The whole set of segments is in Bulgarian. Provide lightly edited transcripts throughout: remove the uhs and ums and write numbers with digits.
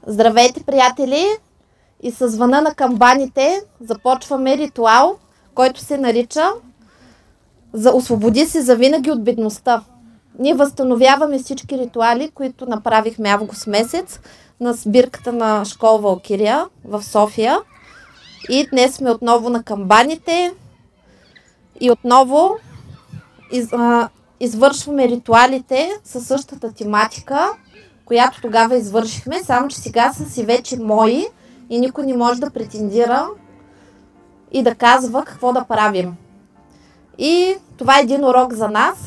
Здравейте, приятели! И с звъна на камбаните започваме ритуал, който се нарича "Освободи се завинаги от бедността". Ние възстановяваме всички ритуали, които направихме август месец на сбирката на школа Валкирия в София. И днес сме отново на камбаните и отново извършваме ритуалите със същата тематика, която тогава извършихме, само че сега са си вече мои и никой не може да претендира и да казва какво да правим. И това е един урок за нас,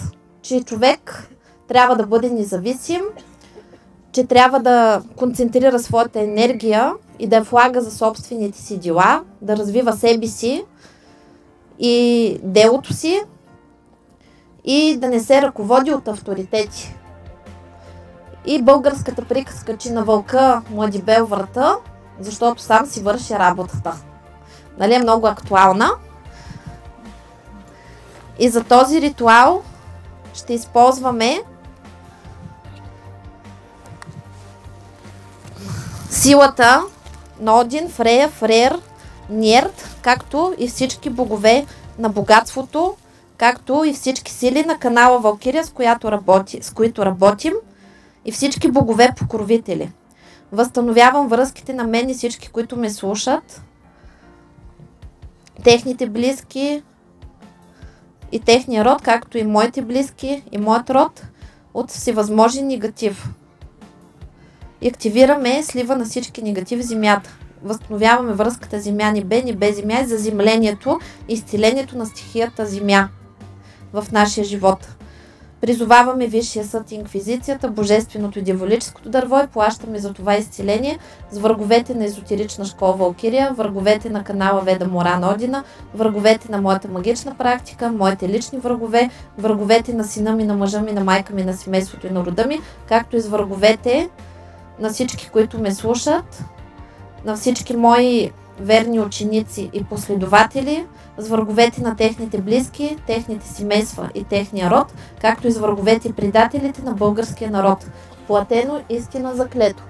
че човек трябва да бъде независим, че трябва да концентрира своята енергия и да я влага за собствените си дела, да развива себе си и делото си и да не се ръководи от авторитети. И българската приказка, че на вълка му е дебел врата, защото сам си върши работата. Нали, е много актуална. И за този ритуал ще използваме силата на Один, Фрея, Фрейр, Ньерд, както и всички богове на богатството, както и всички сили на канала Валкирия, с които работим, и всички богове покровители. Възстановявам връзките на мен и всички, които ме слушат, техните близки и техния род, както и моите близки и моят род, от всевъзможен негатив. И активираме слива на всички негативи в земята. Възстановяваме връзката земя-небе, небе-земя и заземлението и изцелението на стихията земя в нашия живот. Призоваваме Висшия съд и инквизицията, божественото и дяволическото дърво и плащаме за това изцеление с враговете на езотерична школа Валкирия, враговете на канала Веда Моран Одина, враговете на моята магична практика, моите лични врагове, враговете на сина ми, на мъжа ми, на майка ми, на семейството и на рода ми, както и с враговете на всички, които ме слушат, на всички мои верни ученици и последователи, с враговете на техните близки, техните семейства и техния род, както и с враговете и предателите на българския народ. Платено, истина, заклето.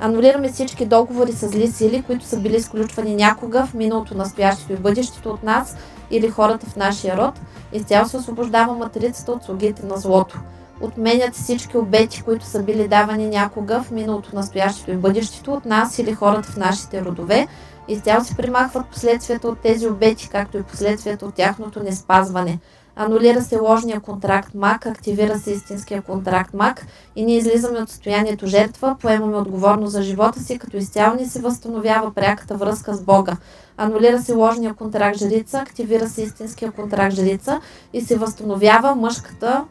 Анулираме всички договори с зли сили, които са били изключвани някога в миналото, настоящето и бъдещето от нас или хората в нашия род. Изцяло се освобождава матрицата от слугите на злото. Отменят всички обети, които са били давани някога в миналото, настоящето и бъдещето от нас или хората в нашите родове. Изцяло се примахват последствията от тези обети, както и последствията от тяхното неспазване. Анулира се ложния контракт маг, активира се истинския контракт маг и ние излизаме от състоянието жертва, поемаме отговорност за живота си, като изцяло ни се възстановява пряката връзка с Бога. Анулира се ложния контракт жрица, активира се истинския контракт жрица и се възстановява мъжката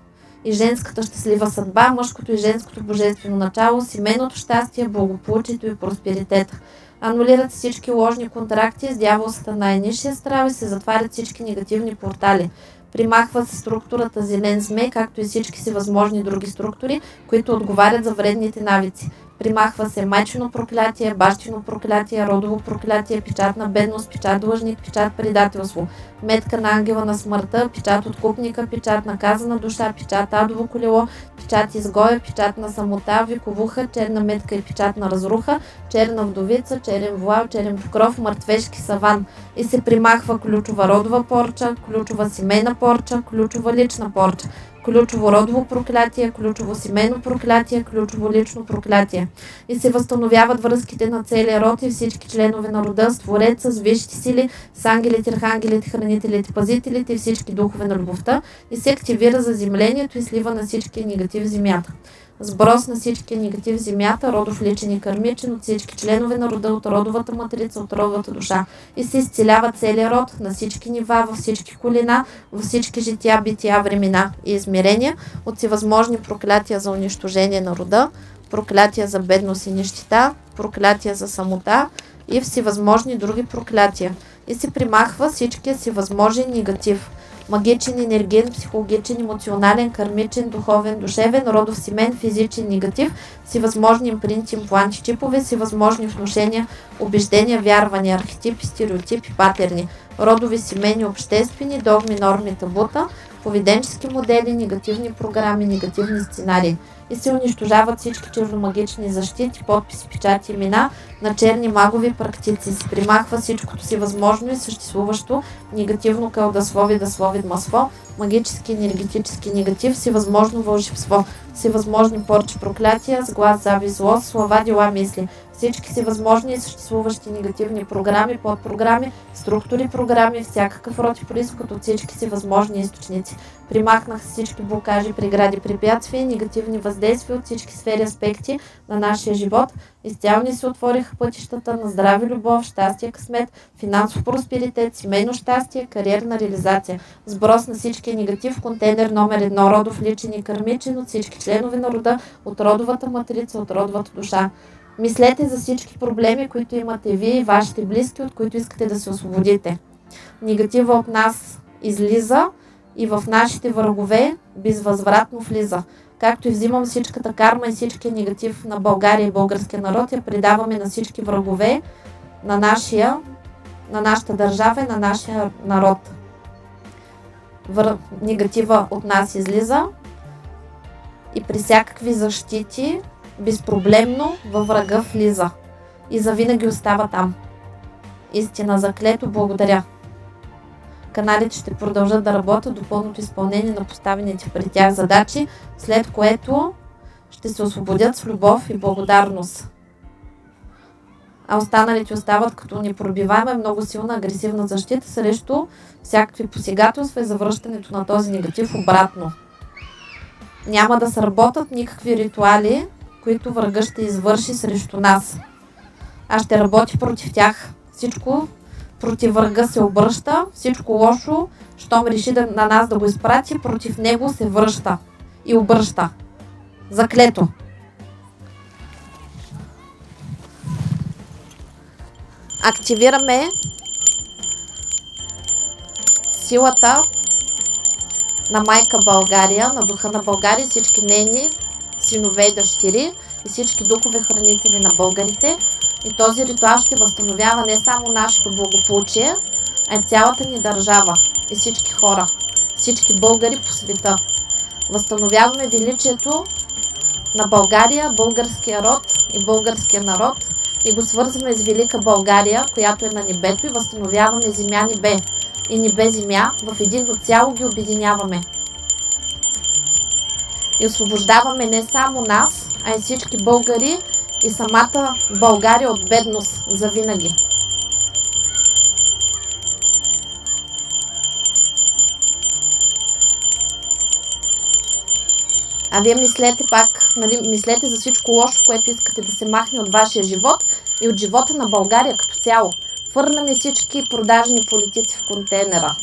и женската щастлива съдба, мъжкото и женското божествено начало, семейното щастие, благополучието и просперитета. Анулират всички ложни контракти с дяволската най-нисшия астрал и се затварят всички негативни портали. Примахва се структурата зелен змей, както и всички си възможни други структури, които отговарят за вредните навици. Примахва се майчино проклятие, бащино проклятие, родово проклятие, печат на бедност, печат длъжник, печат предателство, метка на ангела на смъртта, печат откупника, печат наказана душа, печат адово колело, печат изгоя, печат на самота, виковуха, черна метка и печат на разруха, черна вдовица, черен вуал, черен покров, мъртвешки саван. И се примахва ключова родова порча, ключова семейна порча, ключова лична порча, ключово родово проклятие, ключово семейно проклятие, ключово лично проклятие. И се възстановяват връзките на целия род и всички членове на рода с Твореца, с висшите сили, с ангелите, архангелите, хранителите, пазителите и всички духове на любовта и се активира заземлението и слива на всички негативи в земята. Сброс на всички негатив в земята, родов, личен и кърмичен, от всички членове на рода, от родовата матрица, от родовата душа. И се изцелява целият род на всички нива, във всички колена, във всички жития, бития, времена и измерения, от всевъзможни проклятия за унищожение на рода, проклятия за бедност и нищета, проклятия за самота и всевъзможни други проклятия. И се примахва всичкия си възможен негатив. Магичен, енергиен, психологичен, емоционален, кармичен, духовен, душевен, родов, семен, физичен, негатив, всевъзможни импринти, импланти, чипове, всевъзможни внушения, убеждения, вярвания, архетипи, стереотипи, патерни, родови, семейни, обществени, догми, норми, табута, поведенчески модели, негативни програми, негативни сценарии. И се унищожават всички черномагични защити, подписи, печати, имена на черни магови практици. Се примахва всичкото си възможно и съществуващо негативно кълдаслови, даслови, масло, магически, енергетически негатив, всевъзможно вълшебство, всевъзможни порчи, проклятия, сглаз, завист, злост, слова, дела, мисли. Всички си възможни и съществуващи негативни програми, подпрограми, структури, програми, всякакъв род и произход от всички си възможни източници. Примахнах всички блокажи, прегради, препятствия, негативни въздействия от всички сфери, аспекти на нашия живот. Изцяло ни се отвориха пътищата на здраве, любов, щастие, късмет, финансов просперитет, семейно щастие, кариерна реализация. Сброс на всички негатив, контейнер номер 1, родов, личен и кърмичен от всички членове на рода, от родовата матрица, от родовата душа. Мислете за всички проблеми, които имате вие и вашите близки, от които искате да се освободите. Негатива от нас излиза и в нашите врагове безвъзвратно влиза. Както и взимам всичката карма и всичкия негатив на България и българския народ, я предаваме на всички врагове на нашата държава и на нашия народ. Негатива от нас излиза и при всякакви защити безпроблемно във врага влиза и завинаги остава там. Истина заклето, благодаря. Каналите ще продължат да работят до пълното изпълнение на поставените при тях задачи, след което ще се освободят с любов и благодарност. А останалите остават като непробиваема и много силна агресивна защита срещу всякакви посегателства и завръщането на този негатив обратно. Няма да сработят никакви ритуали, които врага ще извърши срещу нас. А ще работи против тях. Всичко против врага се обръща, всичко лошо, щом реши на нас да го изпрати, против него се връща и обръща. Заклето. Активираме силата на майка България, на духа на България, всички нейни синове и дъщери и всички духове хранители на българите. И този ритуал ще възстановява не само нашето благополучие, а и цялата ни държава и всички хора, всички българи по света. Възстановяваме величието на България, българския род и българския народ и го свързваме с велика България, която е на небето, и възстановяваме земя небе и небе земя, в едно цяло ги обединяваме. И освобождаваме не само нас, а и всички българи и самата България от бедност завинаги. А вие мислете пак, мислете за всичко лошо, което искате да се махне от вашия живот и от живота на България като цяло. Фърляме всички продажни политици в контейнера.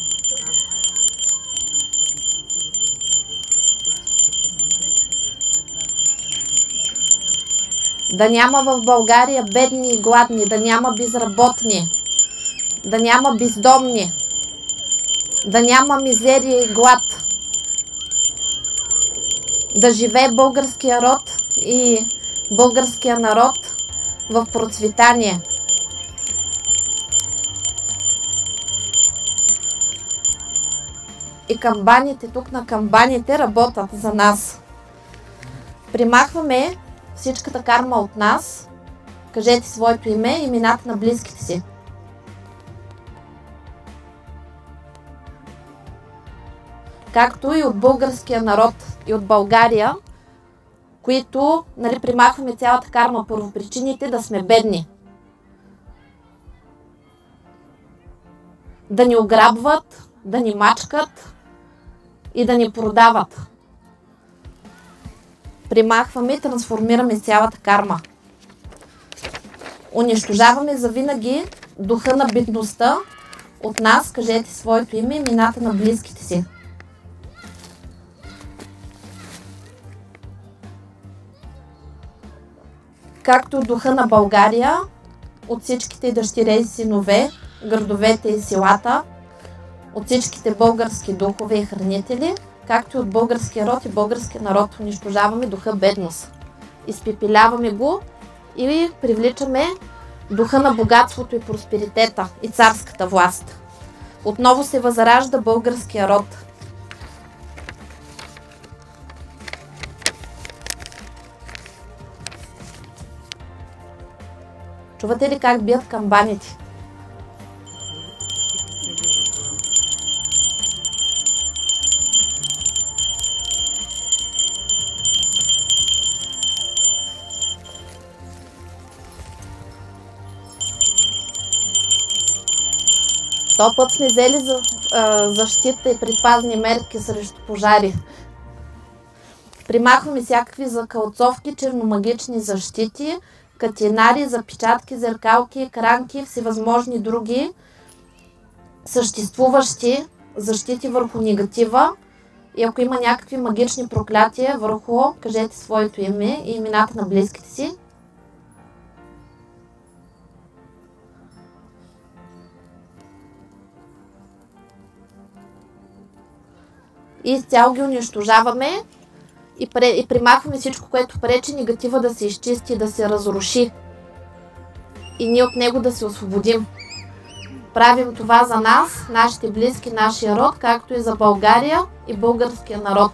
Да няма в България бедни и гладни, да няма безработни, да няма бездомни, да няма мизерия и глад. Да живее българския род и българския народ в процветание. И камбаните, тук на камбаните работят за нас. Примахваме всичката карма от нас. Кажете своето име и имената на близките си. Както и от българския народ и от България, които примахваме цялата карма, първопричините да сме бедни. Да ни ограбват, да ни мачкат и да ни продават. примахваме и трансформираме цялата карма. Унищожаваме завинаги духа на бедността от нас, кажете своето име, имената на близките си. Както духа на България, от всичките дъщери и синове, градовете и селата, от всичките български духове и хранители, както и от българския род и българския народ унищожаваме духа бедност. Изпепеляваме го и привличаме духа на богатството и просперитета и царската власт. Отново се възражда българския род. Чувате ли как бият камбаните? То път сме взели защита и предпазни мерки срещу пожари. Примахваме всякакви закълцовки, черномагични защити, катинари, запечатки, зеркалки, кранки, всевъзможни други съществуващи защити върху негатива. И ако има някакви магични проклятия върху, кажете своето име и имената на близките си. И изцяло ги унищожаваме и примахваме всичко, което пречи негатива да се изчисти, да се разруши и ние от него да се освободим. Правим това за нас, нашите близки, нашия род, както и за България и българския народ.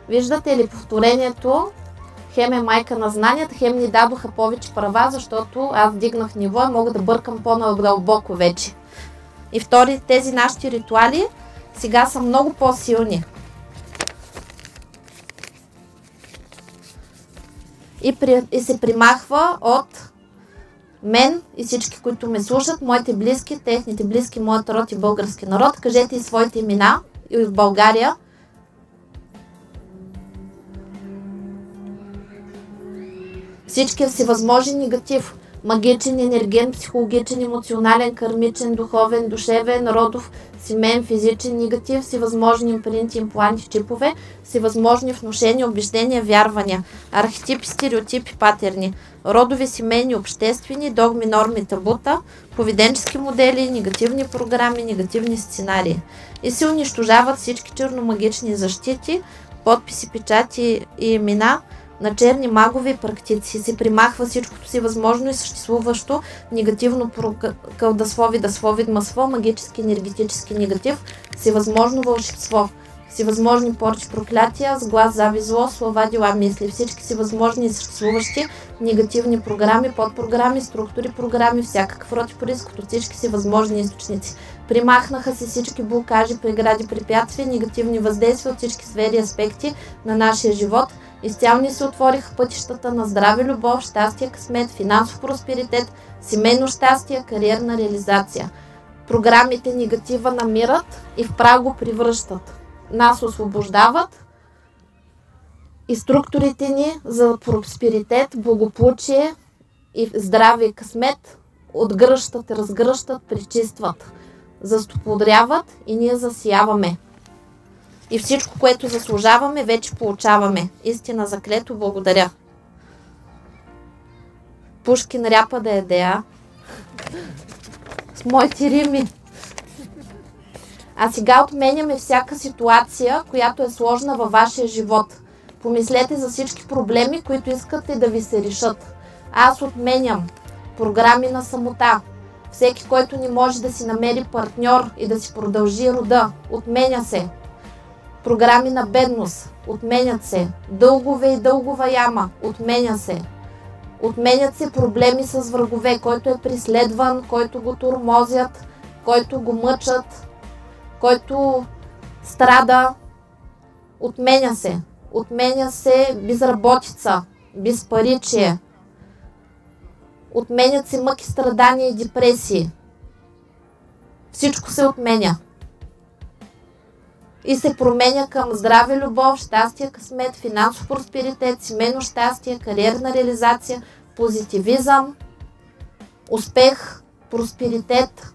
Виждате ли повторението? Хем е майка на знанията, хем ни дадоха повече права, защото аз дигнах ниво и мога да бъркам по-надълбоко вече. И втори, тези нашите ритуали сега са много по-силни. И се примахва от мен и всички, които ме слушат, моите близки, техните близки, моят род и български народ. Кажете и своите имена и в България. Всички всевъзможен негатив, магичен, енерген, психологичен, емоционален, кармичен, духовен, душевен, родов, семейен, физичен негатив, всевъзможни импринти, импланти, чипове, всевъзможни внушения, убеждения, вярвания, архетипи, стереотипи, патерни, родови, семейни, обществени, догми, норми, табута, поведенчески модели, негативни програми, негативни сценарии. И се унищожават всички черномагични защити, подписи, печати и имена на черни магови и практици. Се примахва всичкото си възможно и съществуващо негативно кълдаслови, даслови, масло, магически, енергетически негатив, всевъзможно вълшебство, всевъзможни порчи, проклятия, сглаз, завист, зло, слова, дела, мисли, всички си възможни и съществуващи негативни програми, подпрограми, структури, програми, всякакъв род и пориск от всички си възможни източници. Примахнаха се всички блокажи, прегради, препятствия, негативни въздействия от всички сфери и аспекти на нашия живот. Изцяло ни се отвориха пътищата на здраве, любов, щастие, късмет, финансов просперитет, семейно щастие, кариерна реализация. Програмите негатива намират и в прах го превръщат. Нас освобождават и структурите ни за просперитет, благополучие и здраве и късмет отгръщат, разгръщат, пречистват, застоподряват и ние засияваме. И всичко, което заслужаваме, вече получаваме. Истина заклето, благодаря. Пушкин ряпа да едея. С моите рими. А сега отменяме всяка ситуация, която е сложна във вашия живот. Помислете за всички проблеми, които искате да ви се решат. Аз отменям програми на самота. Всеки, който не може да си намери партньор и да си продължи рода, отменя се. Програми на бедност, отменят се. Дългове и дългова яма, отменя се. Отменят се проблеми с врагове, който е преследван, който го тормозят, който го мъчат, който страда. Отменя се. Отменя се безработица, безпаричие. Отменят се мъки, страдания и депресии. Всичко се отменя. и се променя към здраве, любов, щастие, късмет, финансов просперитет, семейно щастие, кариерна реализация, позитивизъм, успех, просперитет,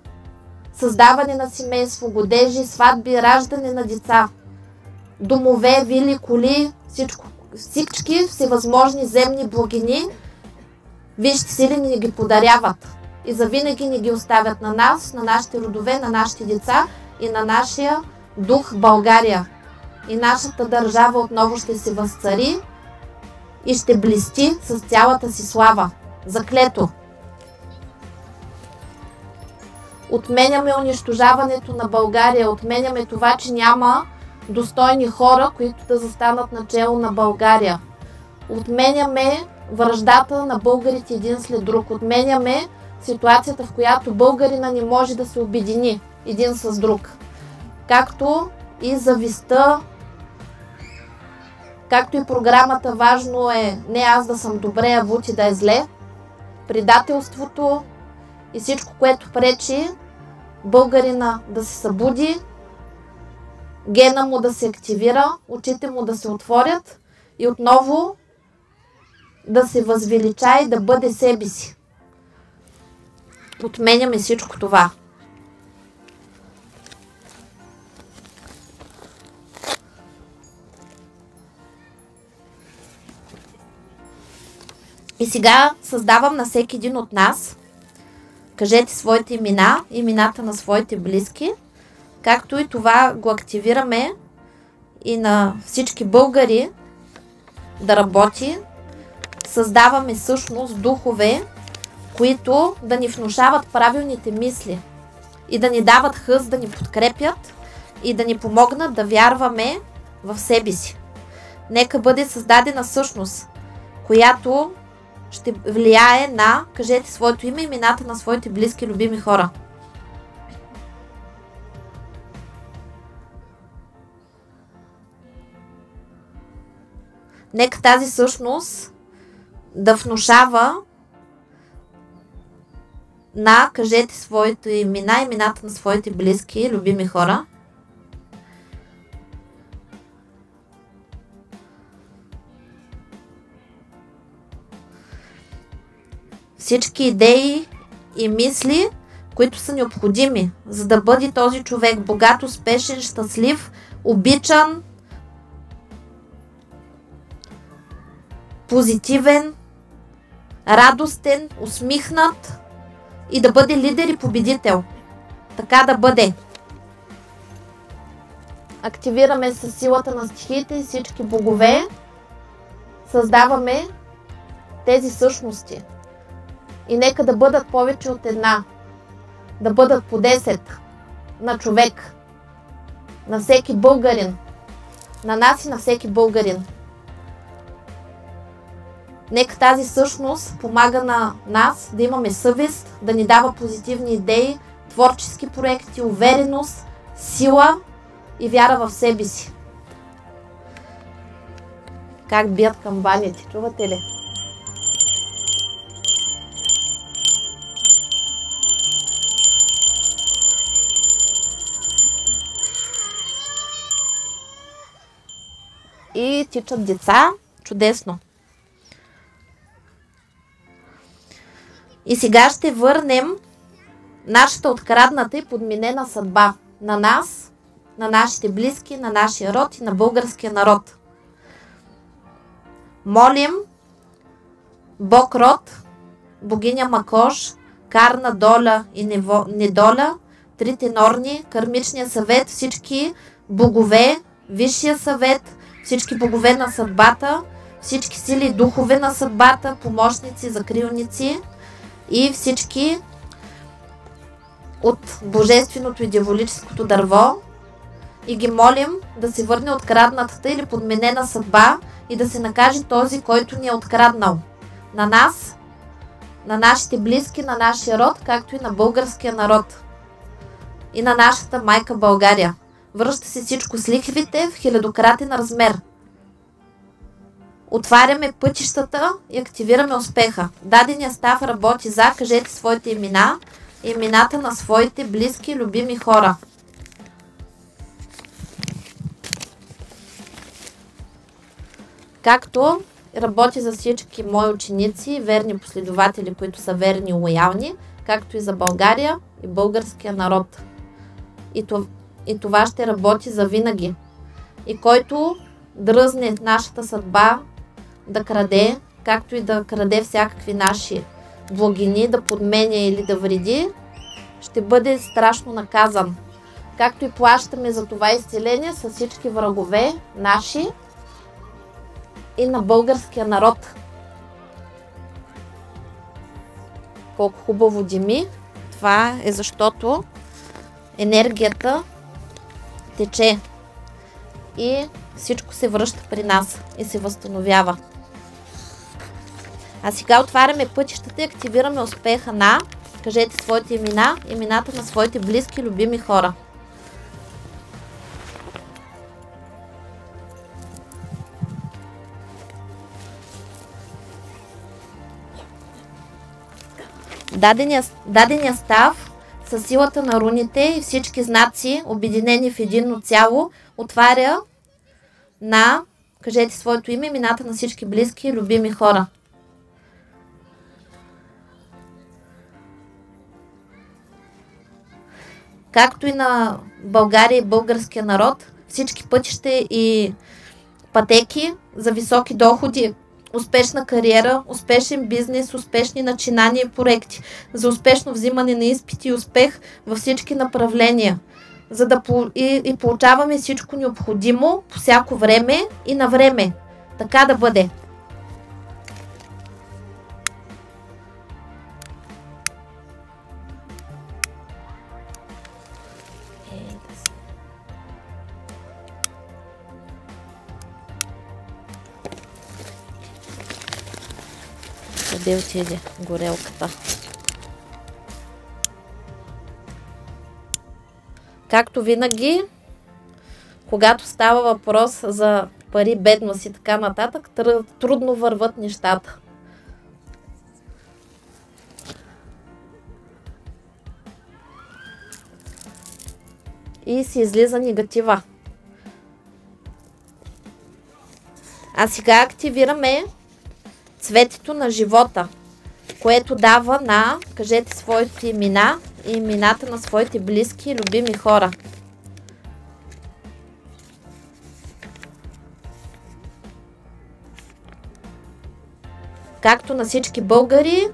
създаване на семейство, годежи, сватби, раждане на деца, домове, вили, коли, всички всевъзможни земни благини, вижте сили ни ги подаряват и завинаги ни ги оставят на нас, на нашите родове, на нашите деца и на нашия дух България. И нашата държава отново ще се възцари и ще блести с цялата си слава. Заклето! Отменяме унищожаването на България, отменяме това, че няма достойни хора, които да застанат начело на България. Отменяме враждата на българите един след друг. Отменяме ситуацията, в която българина не може да се обедини един с друг. Както и завистта, както и програмата "Важно е не аз да съм добре, а Вути да е зле", предателството и всичко, което пречи българина да се събуди, гена му да се активира, очите му да се отворят и отново да се възвелича и да бъде себе си. Отменяме всичко това. И сега създавам на всеки един от нас, кажете своите имена, имената на своите близки, както и това го активираме и на всички българи да работи. Създаваме всъщност духове, които да ни внушават правилните мисли и да ни дават хъс, да ни подкрепят и да ни помогнат да вярваме в себе си. Нека бъде създадена същност, която ще влияе на, кажете своето име, имената на своите близки, любими хора. Нека тази същност да внушава на, кажете своите имена, имената на своите близки, любими хора. Всички идеи и мисли, които са необходими, за да бъде този човек богат, успешен, щастлив, обичан, позитивен, радостен, усмихнат и да бъде лидер и победител. Така да бъде. Активираме със силата на стихиите и всички богове. Създаваме тези същности. И нека да бъдат повече от една. Да бъдат по 10 на човек. На всеки българин. На нас и на всеки българин. Нека тази същност помага на нас да имаме съвест, да ни дава позитивни идеи, творчески проекти, увереност, сила и вяра в себе си. Как бият камбаните, чувате ли? И тичат деца. Чудесно! И сега ще върнем нашата открадната и подменена съдба на нас, на нашите близки, на нашия род и на българския народ. Молим Бог род, богиня Макош, Карна, Доля и Недоля, трите норни, Кармичния съвет, всички богове, Висшия съвет, всички богове на съдбата, всички сили и духове на съдбата, помощници, закрилници и всички от божественото и дяволическото дърво, и ги молим да се върне откраднатата или подменена съдба и да се накаже този, който ни е откраднал. На нас, на нашите близки, на нашия род, както и на българския народ. И на нашата майка България. Връща се всичко с лихвите в хилядократен размер. Отваряме пътищата и активираме успеха. Дадения став работи за, кажете своите имена и имената на своите близки, любими хора. Както работи за всички мои ученици, верни последователи, които са верни и лоялни, както и за България и българския народ. И това ще работи за винаги. И който дръзне нашата съдба да краде, както и да краде всякакви наши благини, да подменя или да вреди, ще бъде страшно наказан. Както и плащаме за това изцеление с всички врагове наши и на българския народ. Колко хубаво дими. Това е защото енергията тече и всичко се връща при нас и се възстановява. А сега отваряме пътищата и активираме успеха на... Кажете своите имена, имената на своите близки, любими хора. Дадения став със силата на руните и всички знаци, обединени в единно цяло, отваря на... Кажете своето име, имената на всички близки и любими хора. Както и на България и българския народ, всички пътища и пътеки за високи доходи, успешна кариера, успешен бизнес, успешни начинания и проекти, за успешно взимане на изпити и успех във всички направления. И получаваме всичко необходимо по всяко време и на време. Така да бъде. Къде отиде горелката? Както винаги, когато става въпрос за пари, бедност и така нататък, трудно върват нещата. И се излиза негатива. А сега активираме цветето на живота, което дава на... Кажете своите имена и имената на своите близки и любими хора. Както на всички българи,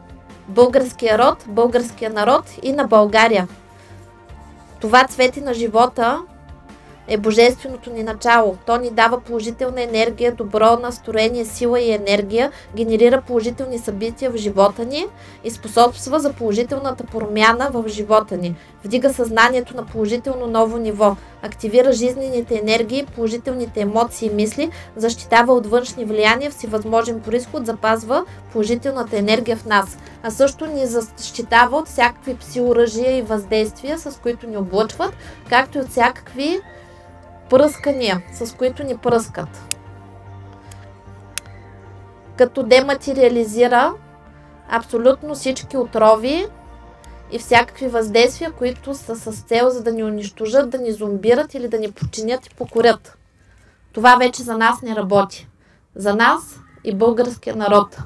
българския род, българския народ и на България. Това цвете на живота е божественото ни начало. То ни дава положителна енергия, добро настроение, сила и енергия, генерира положителни събития в живота ни и способства за положителната промяна в живота ни. Вдига съзнанието на положително ново ниво, активира жизнените енергии, положителните емоции и мисли, защитава от външни влияния, всевъзможен произход, запазва положителната енергия в нас, а също ни защитава от всякакви псиоръжия и въздействия, с които ни облъчват, както и от всякакви пръскания, с които ни пръскат. Като дематериализира абсолютно всички отрови и всякакви въздействия, които са с цел за да ни унищожат, да ни зомбират или да ни подчинят и покорят. Това вече за нас не работи. За нас и българския народ.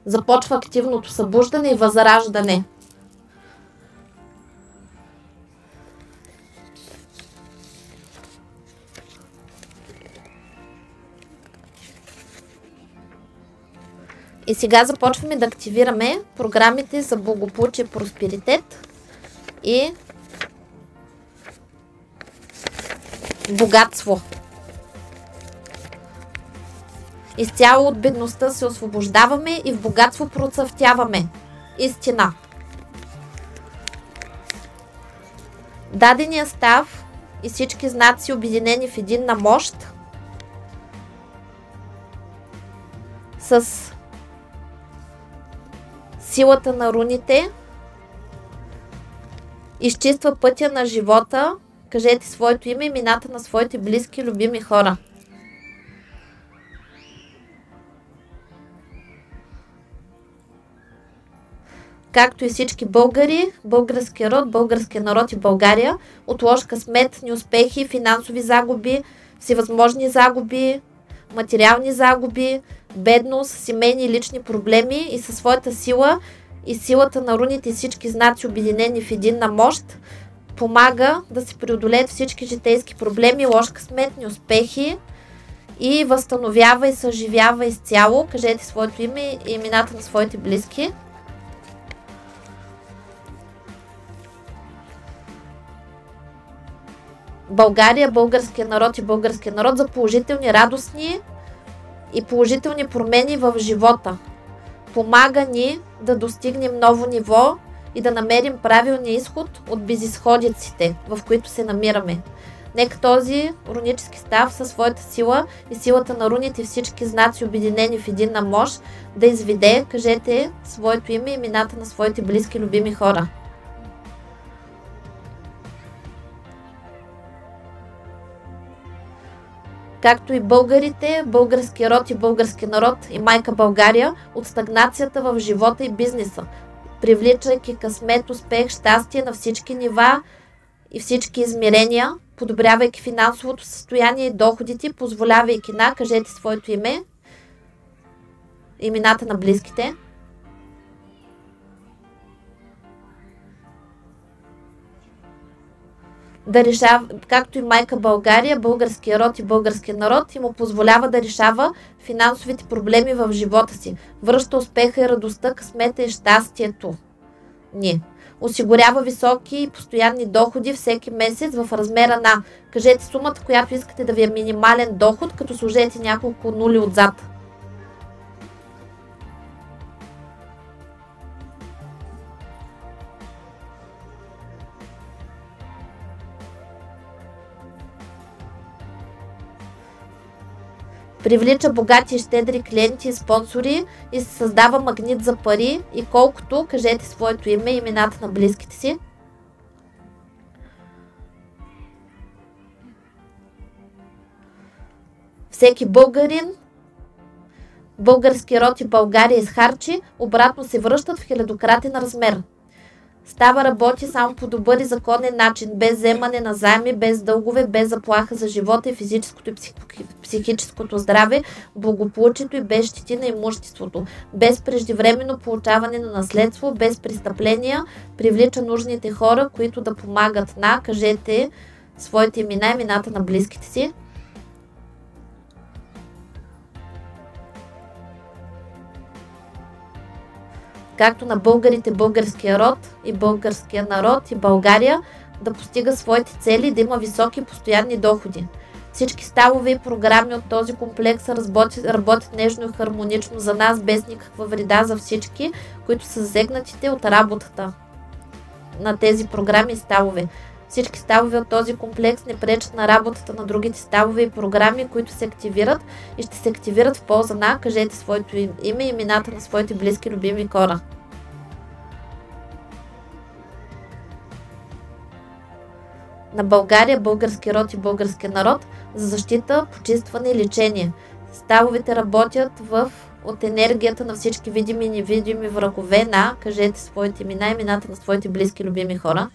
Започва активното събуждане и възраждане. И сега започваме да активираме програмите за благополучие, просперитет и богатство. Изцяло от бедността се освобождаваме и в богатство процъфтяваме. Истина. Дадения став и всички знаци, обединени в единна мощ, с силата на руните, изчиства пътя на живота. Кажете своето име, имената на своите близки, любими хора. Както и всички българи, българския род, българския народ и България, от лош късмет, неуспехи, финансови загуби, всевъзможни загуби, материални загуби, бедност, семейни и лични проблеми и със своята сила и силата на руните и всички знаци, обединени в единна мощ, помага да се преодолеят всички житейски проблеми, лош късмет, неуспехи и възстановява и съживява изцяло. Кажете своето име и имената на своите близки. България, българския народ и българския народ за положителни, радостни и положителни промени в живота. Помага ни да достигнем ново ниво и да намерим правилния изход от безизходиците, в които се намираме. Нека този рунически став със своята сила и силата на руните и всички знаци, обединени в единна мощ, да изведе, кажете своето име и имената на своите близки, любими хора. Както и българите, българския род и българския народ и майка България от стагнацията в живота и бизнеса, привличайки късмет, успех, щастие на всички нива и всички измерения, подобрявайки финансовото състояние и доходите, позволявайки на, кажете своето име, имената на близките. Да решава, както и майка България, българския род и българския народ и му позволява да решава финансовите проблеми в живота си. Връща успеха и радостта, късмета и щастието ни. Осигурява високи и постоянни доходи всеки месец в размера на, кажете сумата, която искате да ви е минимален доход, като сложете няколко нули отзад. Привлича богати и щедри клиенти и спонсори и се създава магнит за пари и колкото, кажете своето име и имената на близките си. Всеки българин, български род и България изхарчи, обратно се връщат в хилядократен размер. Става работи само по добър и законен начин, без вземане на заеми, без дългове, без заплаха за живота и физическото и психическото здраве, благополучието и без щети на имуществото, без преждевременно получаване на наследство, без престъпления, привлича нужните хора, които да помагат на, кажете своите имена и имената на близките си. Както на българите, българския род и българския народ и България да постига своите цели, да има високи постоянни доходи. Всички ставове и програми от този комплекс работят нежно и хармонично за нас, без никаква вреда за всички, които са засегнатите от работата на тези програми и ставове. Всички ставове от този комплекс не пречат на работата на другите ставове и програми, които се активират и ще се активират в полза на, кажете своето име и имената на своите близки, любими хора. На България, български род и български народ за защита, почистване и лечение. Ставовете работят от енергията на всички видими и невидими врагове на, кажете своите имена и имената на своите близки, любими хора.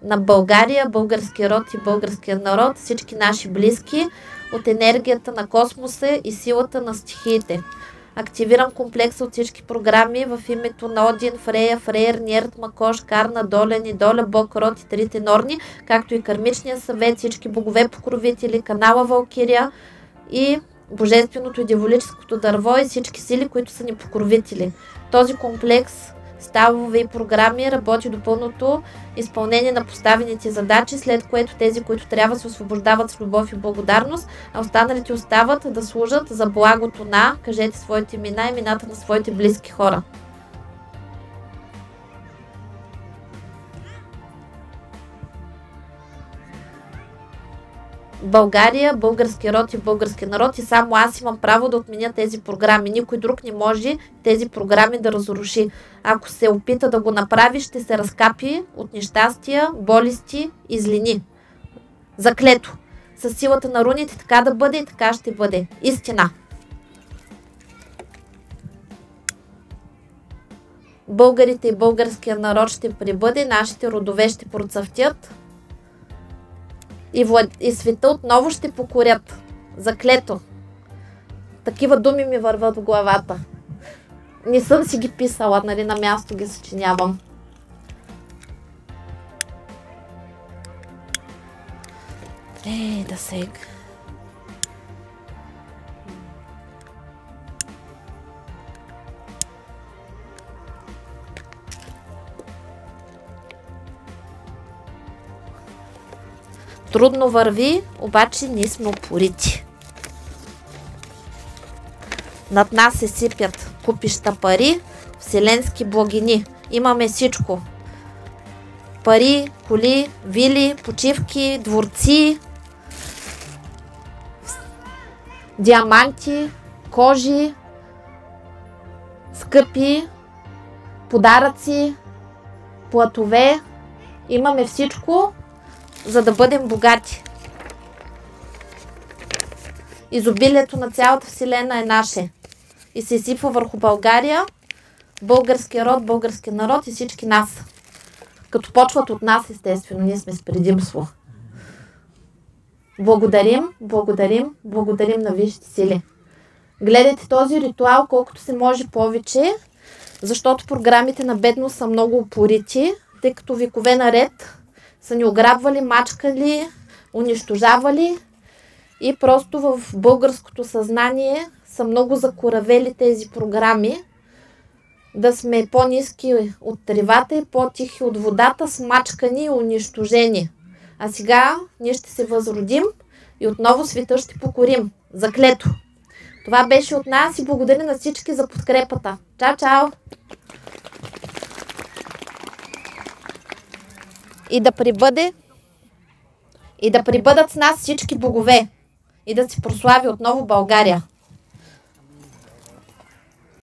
На България, българския род и българския народ, всички наши близки, от енергията на космоса и силата на стихиите. Активирам комплекса от всички програми в името на Один, Фрея, Фрейер, Нерт, Макош, Карна, Долен и Доля, Бог, Род и трите Норни, както и Кармичния съвет, всички богове покровители, канала Валкирия и Божественото и Дяволическото дърво и всички сили, които са ни покровители. Този комплекс ставове и програми работи до пълното изпълнение на поставените задачи, след което тези, които трябва, се освобождават с любов и благодарност, а останалите остават да служат за благото на, кажете своите имена и имената на своите близки хора. България, български род и български народ и само аз имам право да отменя тези програми. Никой друг не може тези програми да разруши. Ако се опита да го направи, ще се разкапи от нещастия, болести и злини. Заклето. Със силата на руните така да бъде и така ще бъде. Истина. българите и българския народ ще пребъде, нашите родове ще процъфтят и света отново ще покорят. Заклето. Такива думи ми върват в главата. Не съм си ги писала, нали, на място ги съчинявам. Да сега. Трудно върви, обаче ние сме упорити. Над нас се сипят купища пари, вселенски благини. Имаме всичко. Пари, коли, вили, почивки, дворци, диаманти, кожи, скъпи, подаръци, платове. Имаме всичко, за да бъдем богати. Изобилието на цялата вселена е наше. И се изсипва върху България, българския род, българския народ и всички нас. Като почват от нас, естествено, ние сме с предимство. Благодарим, благодарим, благодарим на висшите сили. Гледайте този ритуал колкото се може повече, защото програмите на бедност са много упорити, тъй като векове наред са ни ограбвали, мачкали, унищожавали и просто в българското съзнание са много закоравели тези програми да сме по-ниски от тревата и по-тихи от водата, смачкани и унищожени. А сега ние ще се възродим и отново света ще покорим. Заклето! Това беше от нас и благодаря на всички за подкрепата. Чао, чао! И да прибъдат с нас всички богове и да се прослави отново България.